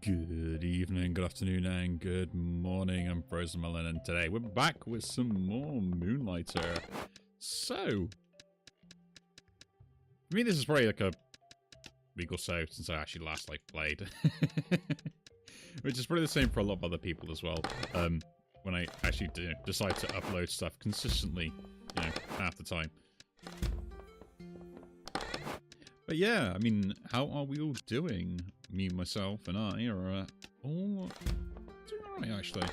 Good evening, good afternoon, and good morning. I'm Frozen Melon, and today we're back with some more Moonlighter. So, for me, this is probably like a week or so since I actually last played, which is probably the same for a lot of other people as well. When I actually decide to upload stuff consistently, half the time. But yeah, I mean, how are we all doing? Me, myself, and I are all doing alright, actually.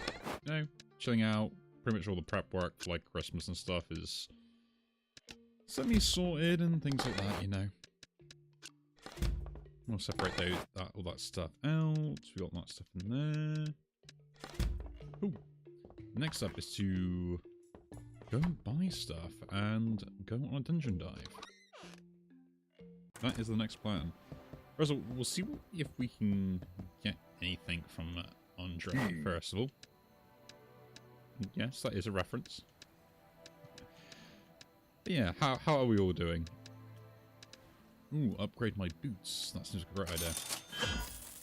Chilling out. Pretty much all the prep work for, like, Christmas and stuff is semi-sorted and things like that, We'll separate all that stuff out. We got that stuff in there. Ooh. Next up is to go and buy stuff and go on a dungeon dive. That is the next plan. First of all, we'll see if we can get anything from Andre, first of all. Yes, that is a reference. But yeah, how are we all doing? Ooh, upgrade my boots. That seems like a great idea.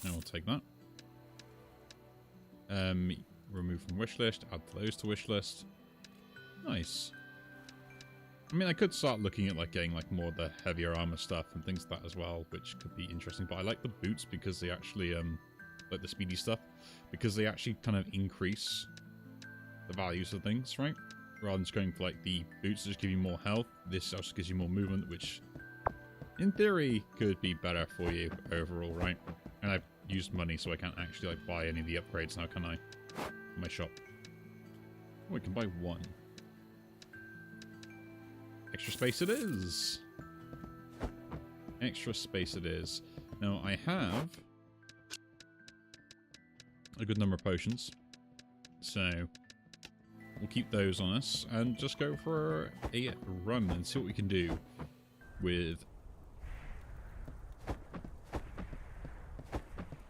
Now we'll take that. Remove from wishlist, add those to wishlist. Nice. I mean, I could start looking at getting more of the heavier armor stuff and things like that as well, which could be interesting. But I like the boots because they actually, like the speedy stuff, because they actually kind of increase the values of things, right? Rather than just going for the boots that just give you more health, this also gives you more movement, which in theory could be better for you overall, right? And I've used money, so I can't actually buy any of the upgrades now, can I? In my shop. Oh, I can buy one. Extra space it is. Extra space it is. Now, I have a good number of potions. So, we'll keep those on us and just go for a run and see what we can do with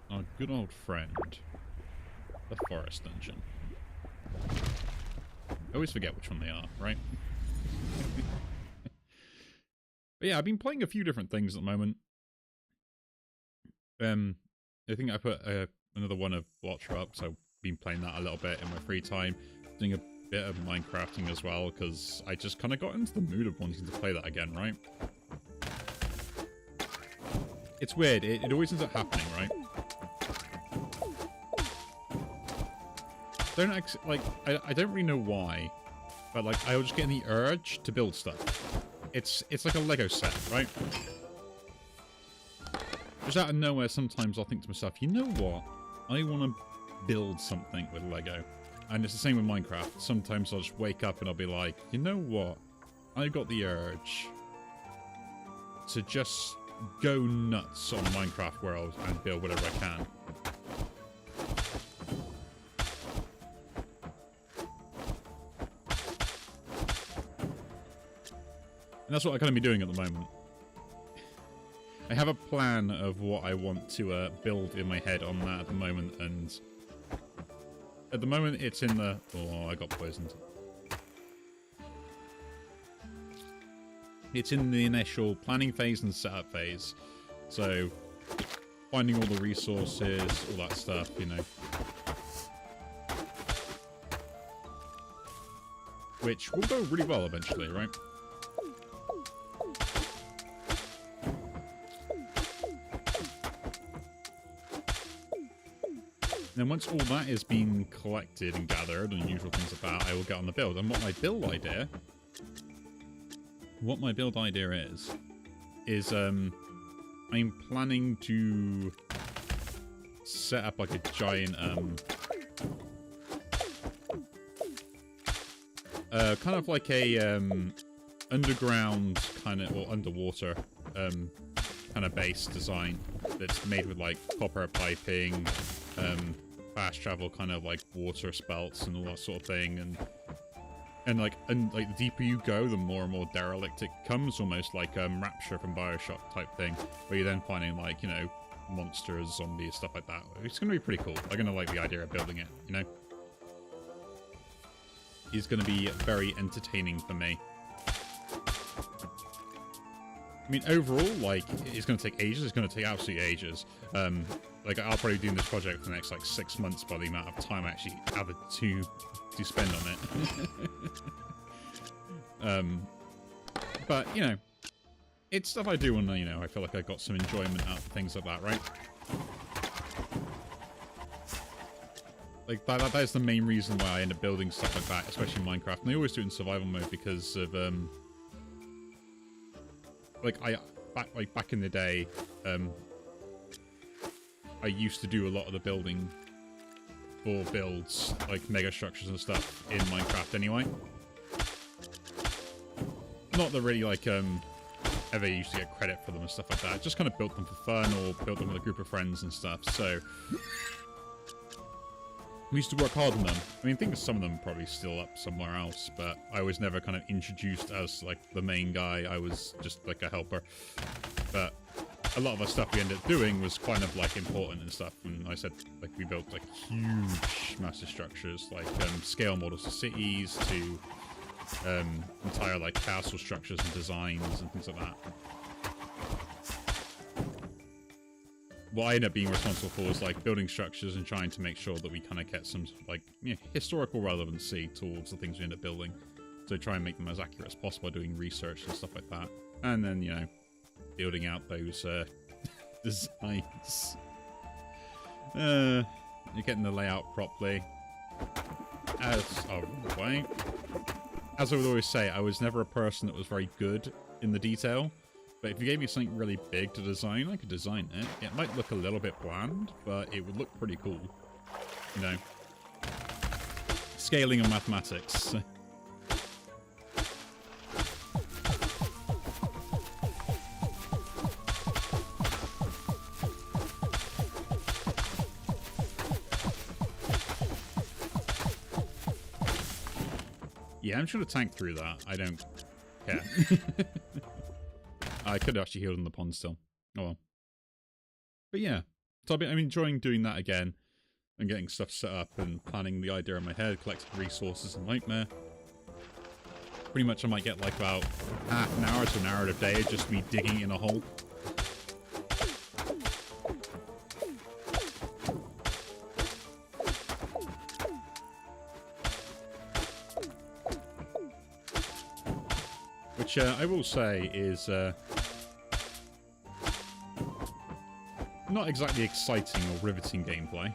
our good old friend, the forest dungeon. I always forget which one they are, right? But yeah, I've been playing a few different things at the moment. I think I put another one of Watcher up, so I've been playing that a little bit in my free time. Doing a bit of Minecrafting as well, because I just kind of got into the mood of wanting to play that again, right? It's weird, it always ends up happening, right? I don't really know why, but I'll just get the urge to build stuff. It's like a Lego set, right? Just out of nowhere, sometimes I'll think to myself, you know what? I want to build something with Lego. And it's the same with Minecraft. Sometimes I'll just wake up and I'll be like, you know what? I got the urge to just go nuts on Minecraft World and build whatever I can. And that's what I'm going to be doing at the moment. I have a plan of what I want to build in my head on that at the moment, and at the moment it's in the... Oh, I got poisoned. It's in the initial planning phase and setup phase. So, finding all the resources, all that stuff, Which will go really well eventually, right? Then once all that is being collected and gathered and usual things like that, I will get on the build. And what my build idea is I'm planning to set up a giant kind of like a underground or underwater kind of base design that's made with copper piping, fast travel kind of water spouts and all that sort of thing, and the deeper you go, the more and more derelict it comes, almost like Rapture from BioShock type thing, where you're then finding monsters, zombies, stuff like that. It's gonna be pretty cool. I'm gonna like the idea of building it, It's gonna be very entertaining for me. I mean, overall, like, it's going to take ages. It's going to take absolutely ages. Like, I'll probably be doing this project for the next, like, 6 months by the amount of time I actually have to spend on it. But, you know, it's stuff I do when, you know, I feel like I got some enjoyment out of things like that, right? Like, that is the main reason why I end up building stuff like that, especially in Minecraft. And I always do it in survival mode because of, back in the day, I used to do a lot of the building for builds, like mega structures and stuff in Minecraft anyway. Not that really, like, ever used to get credit for them and stuff like that. Just kind of built them for fun or built them with a group of friends and stuff, so we used to work hard on them. I mean, I think some of them are probably still up somewhere else, but I was never kind of introduced as, like, the main guy. I was just, like, a helper. But a lot of the stuff we ended up doing was kind of, like, important and stuff. And I said, like, we built, like, huge, massive structures, like, scale models of cities to entire, like, castle structures and designs and things like that. What I ended up being responsible for was, like, building structures and trying to make sure that we kind of get some, like, you know, historical relevancy towards the things we end up building. So try and make them as accurate as possible, doing research and stuff like that. And then, you know, building out those designs. You're getting the layout properly. As I would always say, I was never a person that was very good in the detail. But if you gave me something really big to design, I could design it. It might look a little bit bland, but it would look pretty cool. You know. Scaling and mathematics. Yeah, I'm just gonna tank through that. I don't care. I could have actually healed in the pond still. Oh well. But yeah. So I'm enjoying doing that again. And getting stuff set up and planning the idea in my head, collecting resources in Nightmare. Pretty much I might get like about half an hour to an hour a day just me digging in a hole. Which I will say is not exactly exciting or riveting gameplay.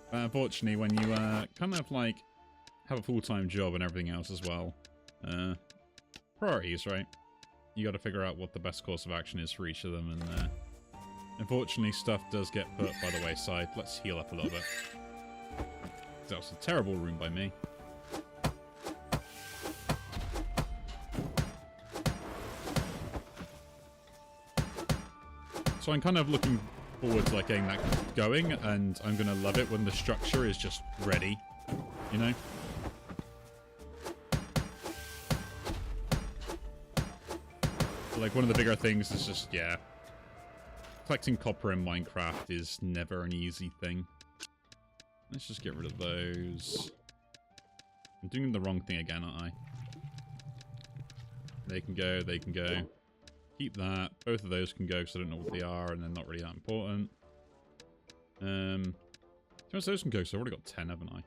But unfortunately, when you kind of like have a full-time job and everything else as well, priorities, right? You got to figure out what the best course of action is for each of them, and unfortunately, stuff does get put by the wayside. Let's heal up a little bit. That was a terrible room by me. So I'm kind of looking forward to like getting that going, and I'm gonna love it when the structure is just ready, you know? Like one of the bigger things is just, yeah, collecting copper in Minecraft is never an easy thing. Let's just get rid of those. I'm doing the wrong thing again, aren't I? They can go, they can go. Keep that. Both of those can go because I don't know what they are and they're not really that important. Those can go because I've already got 10, haven't I?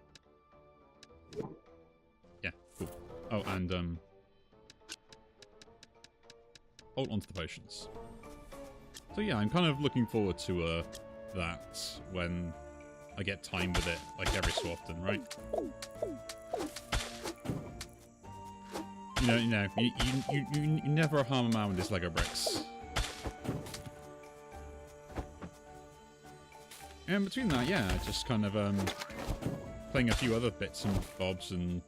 Yeah, cool. Oh, and hold on to the potions. So yeah, I'm kind of looking forward to that when I get time with it, like every so often, right? You never harm a man with his Lego bricks. And between that, yeah, just kind of playing a few other bits and bobs and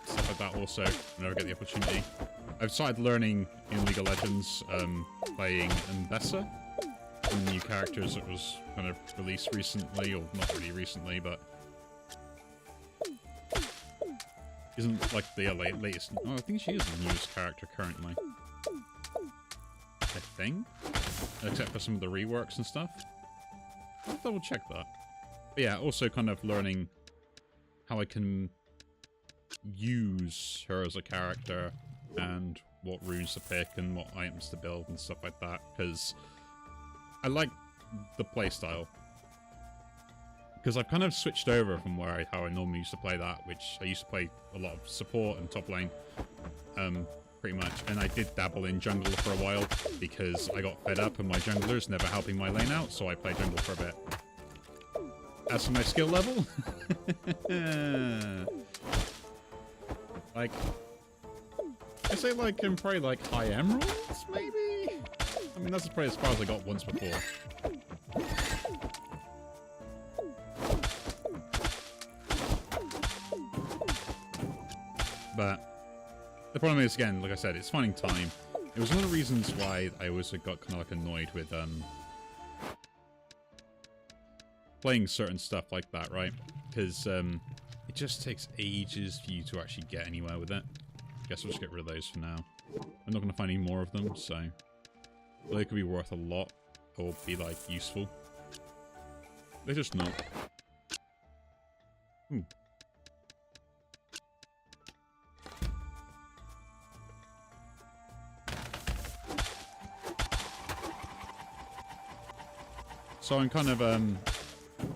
stuff like that also, whenever I get the opportunity. I've started learning in League of Legends, playing Mbessa, one new characters that was kind of released recently, or not really recently, but isn't like the latest. Oh, I think she is the newest character currently. I think, except for some of the reworks and stuff. I'll double check that. But yeah, also kind of learning how I can use her as a character and what runes to pick and what items to build and stuff like that, because I like the playstyle. Because I've kind of switched over from how I normally used to play that, which I used to play a lot of support and top lane, pretty much. And I did dabble in jungle for a while because I got fed up and my jungler's never helping my lane out, so I played jungle for a bit. As for my skill level, like, I say like I'm probably like high emeralds, maybe? I mean, that's probably as far as I got once before. But the problem is, again, like I said, it's finding time. It was one of the reasons why I always got kind of like annoyed with playing certain stuff like that, right? Because it just takes ages for you to actually get anywhere with it. I guess I'll just get rid of those for now. I'm not going to find any more of them, so well, they could be worth a lot or be like useful. They're just not. So I'm kind of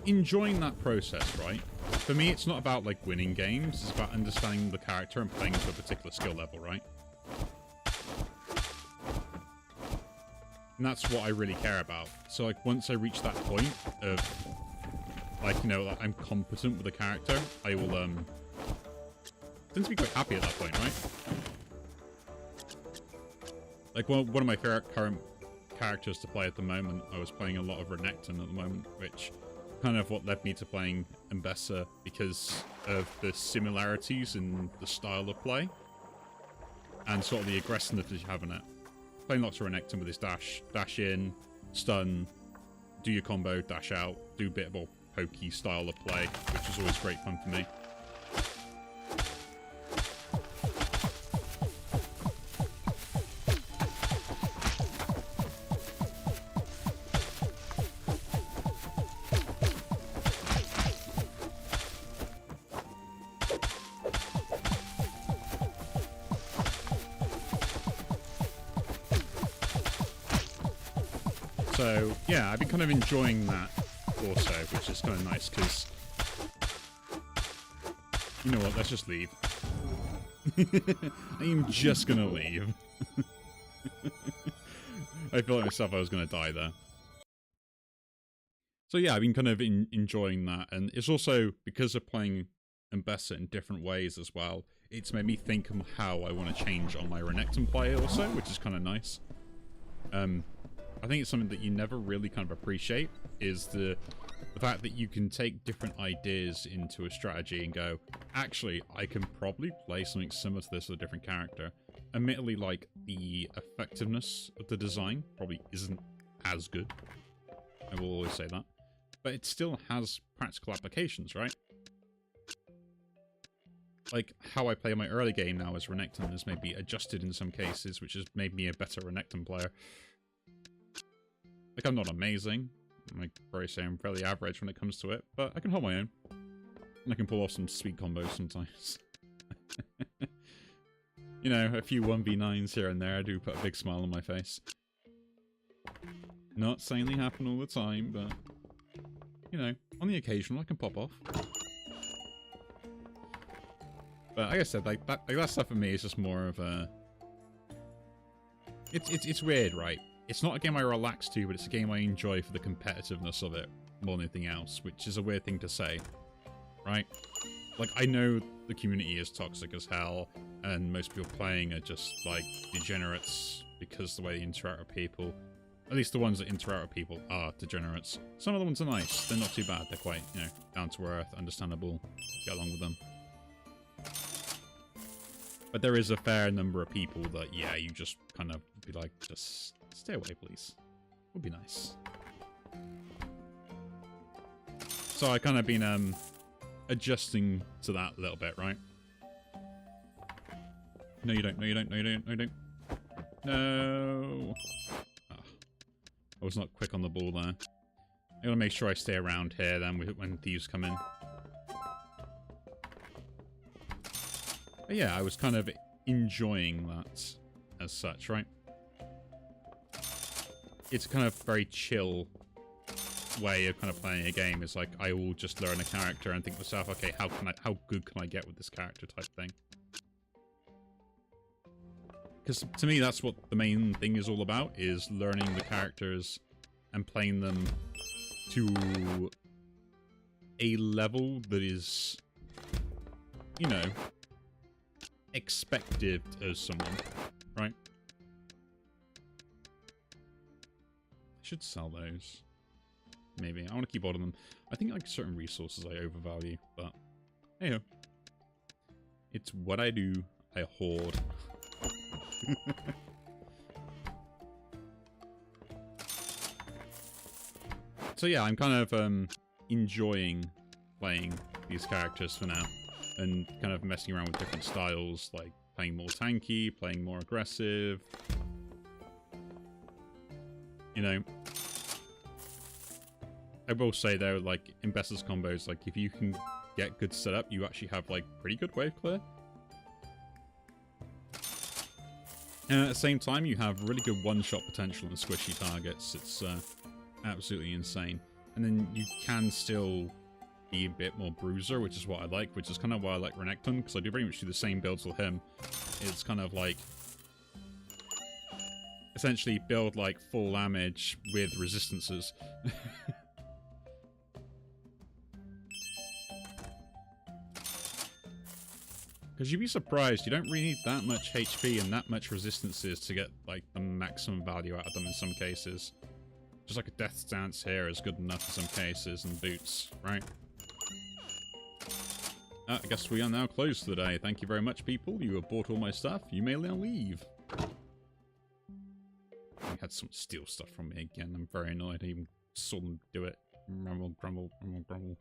enjoying that process, right? For me, it's not about like winning games, it's about understanding the character and playing to a particular skill level, right? And that's what I really care about. So like once I reach that point of like, you know, like I'm competent with the character, I will tend to be quite happy at that point, right? Like one of my favorite current characters to play at the moment, I was playing a lot of Renekton at the moment, which kind of what led me to playing Mbessa because of the similarities in the style of play and sort of the aggressiveness that you have in it. Playing lots of Renekton with his dash in, stun, do your combo, dash out, do a bit of a pokey style of play, which is always great fun for me. So, yeah, I've been kind of enjoying that also, which is kind of nice, because... You know what, let's just leave. I am just gonna leave. I feel like myself I was gonna die there. So yeah, I've been kind of enjoying that, and it's also, because of playing Mbessa in different ways as well, it's made me think of how I want to change on my Renekton play also, which is kind of nice. I think it's something that you never really kind of appreciate, is the fact that you can take different ideas into a strategy and go, actually, I can probably play something similar to this with a different character. Admittedly, like, the effectiveness of the design probably isn't as good. I will always say that. But it still has practical applications, right? Like, how I play my early game now as Renekton has maybe adjusted in some cases, which has made me a better Renekton player. Like, I'm not amazing. I'd probably say I'm fairly average when it comes to it, but I can hold my own. And I can pull off some sweet combos sometimes. You know, a few 1v9s here and there do put a big smile on my face. Not saying they happen all the time, but... You know, on the occasional I can pop off. But like I said, like that stuff for me is just more of a... It's weird, right? It's not a game I relax to, but it's a game I enjoy for the competitiveness of it more than anything else, which is a weird thing to say, right? Like, I know the community is toxic as hell, and most people playing are just, like, degenerates because the way they interact with people. At least the ones that interact with people are degenerates. Some of the ones are nice. They're not too bad. They're quite, you know, down to earth, understandable, get along with them. But there is a fair number of people that, yeah, you just kind of be like, just stay away, please. Would be nice. So I kind of been adjusting to that a little bit, right? No, you don't. No, you don't. No, you don't. No, you don't. No. Oh, I was not quick on the ball there. I gotta make sure I stay around here then when thieves come in. But yeah, I was kind of enjoying that as such, right? It's kind of very chill way of kind of playing a game. It's like I will just learn a character and think to myself, okay, how good can I get with this character type thing? Because to me, that's what the main thing is all about, is learning the characters and playing them to a level that is, you know, expected as someone, right? I should sell those. Maybe. I want to keep all of them. I think like certain resources I overvalue, but hey, it's what I do. I hoard. So yeah, I'm kind of enjoying playing these characters for now, and kind of messing around with different styles, like playing more tanky, playing more aggressive. You know, I will say though, like in Besser's combos, like if you can get good setup, you actually have like pretty good wave clear. And at the same time, you have really good one-shot potential and squishy targets. It's absolutely insane. And then you can still be a bit more bruiser, which is what I like, which is kind of why I like Renekton, because I do pretty much do the same builds with him. It's kind of like essentially build like full damage with resistances. Because you'd be surprised, you don't really need that much HP and that much resistances to get, like, the maximum value out of them in some cases. Just like a Death Stance here is good enough in some cases, and boots, right? I guess we are now closed for the day. Thank you very much, people. You have bought all my stuff. You may now leave. You had some steal stuff from me again. I'm very annoyed. I even saw them do it. Grumble, grumble, grumble, grumble.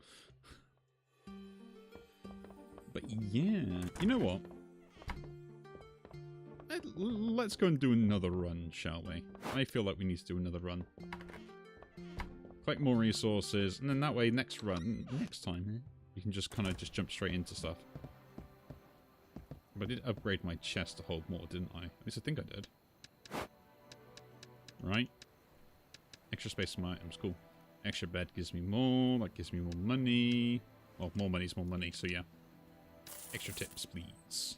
But yeah, you know what? Let's go and do another run, shall we? I feel like we need to do another run. Collect more resources, and then that way, next time, we can just kind of just jump straight into stuff. But I did upgrade my chest to hold more, didn't I? At least I think I did. Right? Extra space for my items, cool. Extra bed gives me more, that gives me more money. Well, more money is more money, so yeah. Extra tips, please.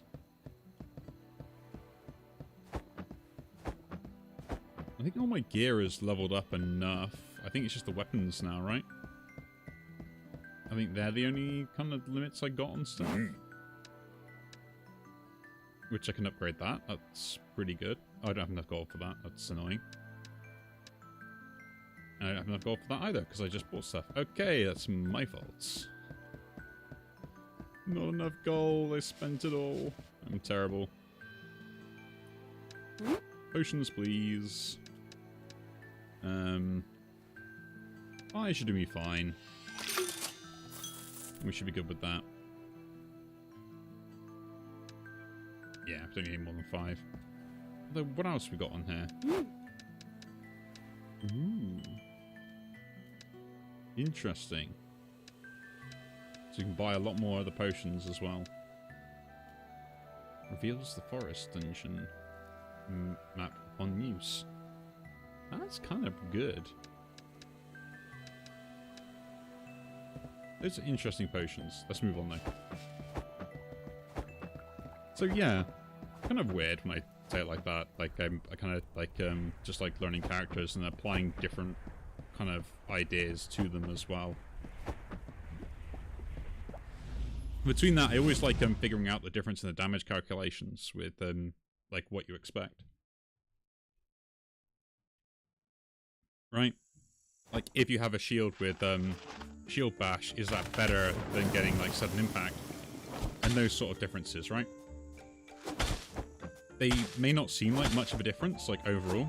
I think all my gear is leveled up enough. I think it's just the weapons now, right? I think they're the only kind of limits I got on stuff. Which I can upgrade that. That's pretty good. Oh, I don't have enough gold for that. That's annoying. And I don't have enough gold for that either, because I just bought stuff. Okay, that's my fault. Not enough gold. I spent it all. I'm terrible. Potions, please. I should be fine. We should be good with that. Yeah, I don't need more than 5. Although, what else we got on here? Ooh. Interesting. So you can buy a lot more of the potions as well. Reveals the forest dungeon map on use. That's kind of good. Those are interesting potions. Let's move on though. So yeah, kind of weird when I say it like that. Like I kind of like just like learning characters and applying different kind of ideas to them as well. Between that, I always like figuring out the difference in the damage calculations with like what you expect. Right? Like if you have a shield with shield bash, is that better than getting like sudden impact? And those sort of differences, right? They may not seem like much of a difference, like overall.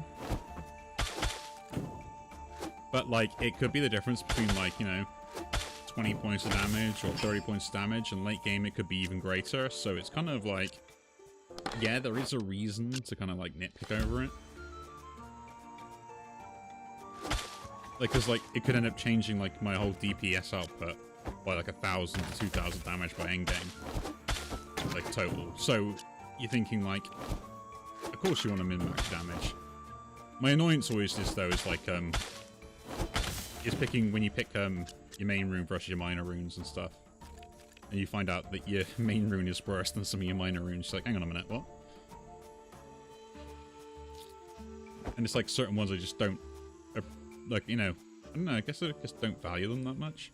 But like it could be the difference between like, you know, 20 points of damage or 30 points of damage, and late game it could be even greater. So it's kind of like, yeah, there is a reason to kind of like nitpick over it. Like, cause like it could end up changing like my whole DPS output by like 1,000 to 2,000 damage by endgame, like total. So you're thinking like, of course you want to min-max damage. My annoyance always is, though, is like, is picking, when you pick, your main rune versus your minor runes and stuff. And you find out that your main rune is worse than some of your minor runes. It's like, hang on a minute, what? And it's like certain ones I just don't, like, you know, I don't know, I guess I just don't value them that much.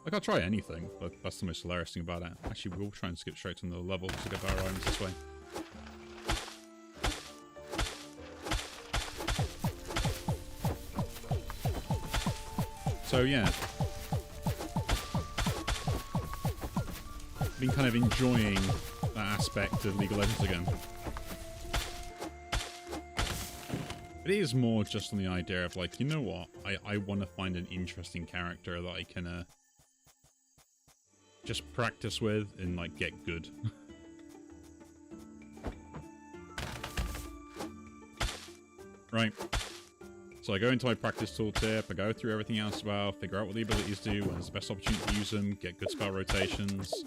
Like, I'll try anything, but that's the most hilarious thing about it. Actually, we'll try and skip straight to another level to get our items this way. So, yeah. Been kind of enjoying that aspect of League of Legends again. It is more just on the idea of, like, you know what? I want to find an interesting character that I can, just practice with and, like, get good. Right. So I go into my practice tooltip, I go through everything else well, figure out what the abilities do, when's the best opportunity to use them, get good spell rotations.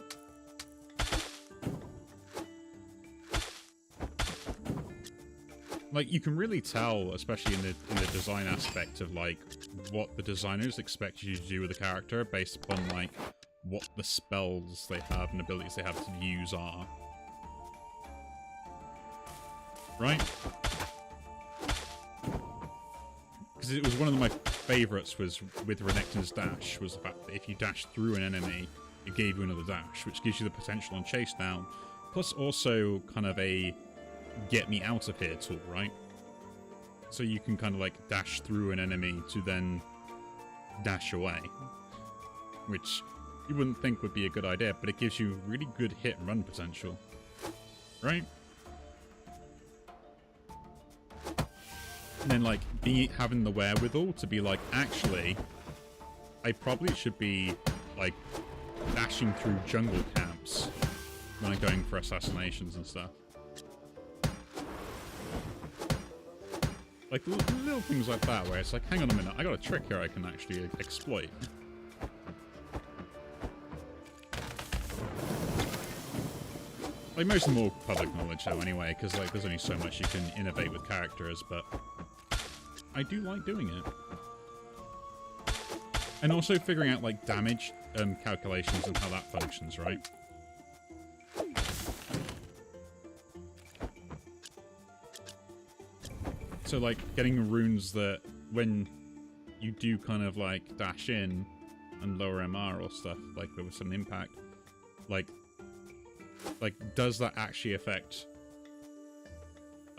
Like, you can really tell, especially in the design aspect of, like, what the designers expect you to do with the character based upon, like, what the spells they have and abilities they have to use are. Right? Because it was one of my favourites was with Renekton's dash, was the fact that if you dash through an enemy, it gave you another dash, which gives you the potential on chase down, plus also kind of a get me out of here tool, right? So you can kind of like dash through an enemy to then dash away, which you wouldn't think would be a good idea, but it gives you really good hit and run potential, right? And then like having the wherewithal to be like, actually, I probably should be like dashing through jungle camps when I'm going for assassinations and stuff. Like, little things like that, where it's like, hang on a minute, I got a trick here I can actually exploit. Like, most of them are all public knowledge, though, anyway, because, like, there's only so much you can innovate with characters, but I do like doing it. And also figuring out, like, damage calculations and how that functions, right? So, like, getting runes that when you do kind of, like, dash in and lower MR or stuff, like, with some impact, like, does that actually affect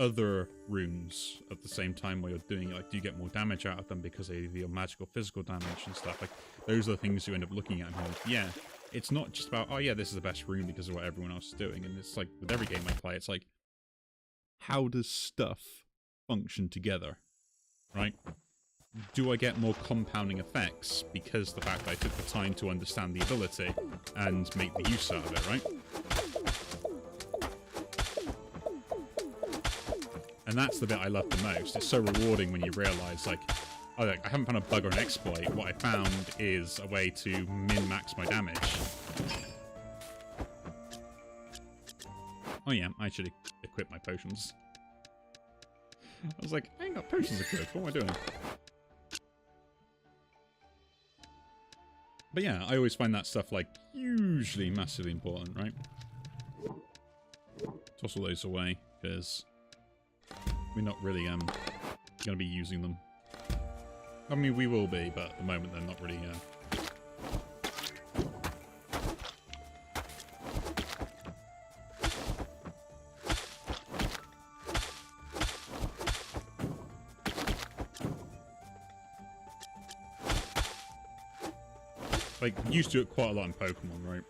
other runes at the same time while you're doing it? Like, do you get more damage out of them because of your magical, physical damage and stuff? Like, those are the things you end up looking at and going, yeah, it's not just about, oh, yeah, this is the best rune because of what everyone else is doing. And it's like, with every game I play, it's like, how does stuff function together, right? Do I get more compounding effects because the fact that I took the time to understand the ability and make the use out of it, right? And that's the bit I love the most. It's so rewarding when you realise, like, oh, I haven't found a bug or an exploit. What I found is a way to min-max my damage. Oh yeah, I should equip my potions. I was like, I ain't got potions equipped, what am I doing? But yeah, I always find that stuff, like, hugely, massively important, right? Toss all those away, because we're not really, going to be using them. I mean, we will be, but at the moment they're not really, like, used to it quite a lot in Pokemon, right?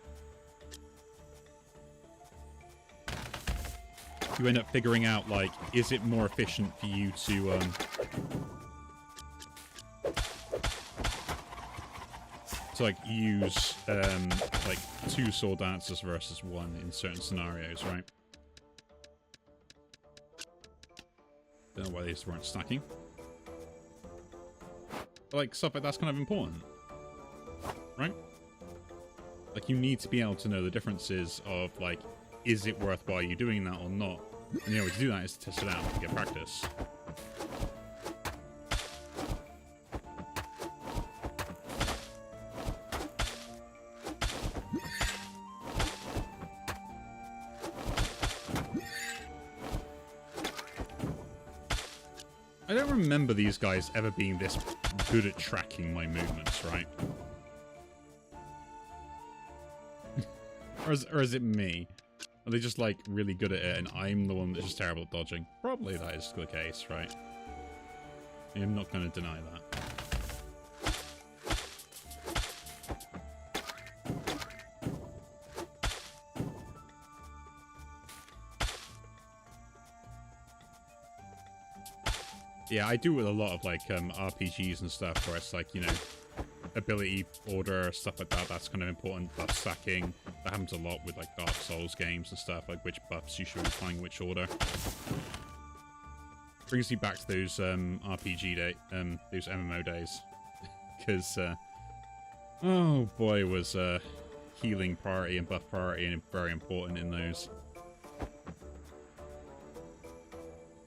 You end up figuring out, like, is it more efficient for you to, like, use, like, 2 Soul Dancers versus 1 in certain scenarios, right? Don't know why these weren't stacking. But, like, stuff like that's kind of important. Right? Like, you need to be able to know the differences of, like, is it worthwhile you doing that or not? And the only way to do that is to test it out and get practice. I don't remember these guys ever being this good at tracking my movements, right? or is it me? Are they just, like, really good at it and I'm the one that's just terrible at dodging? Probably that is the case, right? I'm not going to deny that. Yeah, I do with a lot of, like, RPGs and stuff where it's like, you know, ability order, stuff like that. That's kind of important. Buff stacking. That happens a lot with, like, Dark Souls games and stuff, like which buffs you should be applying which order. Brings me back to those those MMO days. Because, oh boy, was healing priority and buff priority and very important in those.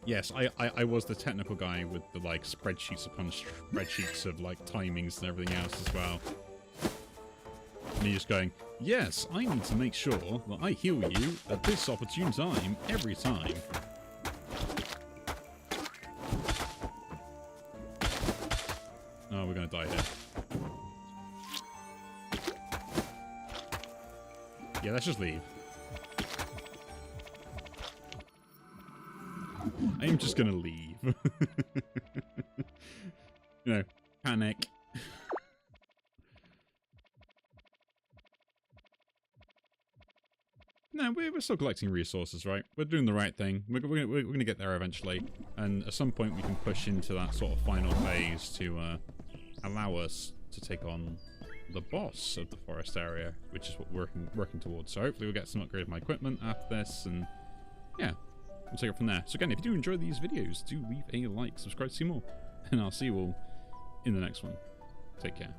Yes, I was the technical guy with the, like, spreadsheets upon spreadsheets of, like, timings and everything else as well. And you're just going, yes, I need to make sure that I heal you at this opportune time every time. Oh, we're going to die here. Yeah, let's just leave. I am just gonna leave. You know, panic. No, we're still collecting resources, right? We're doing the right thing. We're gonna get there eventually. And at some point we can push into that sort of final phase to allow us to take on the boss of the forest area, which is what we're working towards. So hopefully we'll get some upgrade of my equipment after this, and yeah. We'll take it from there. So again, if you do enjoy these videos, do leave a like, subscribe to see more, and I'll see you all in the next one. Take care.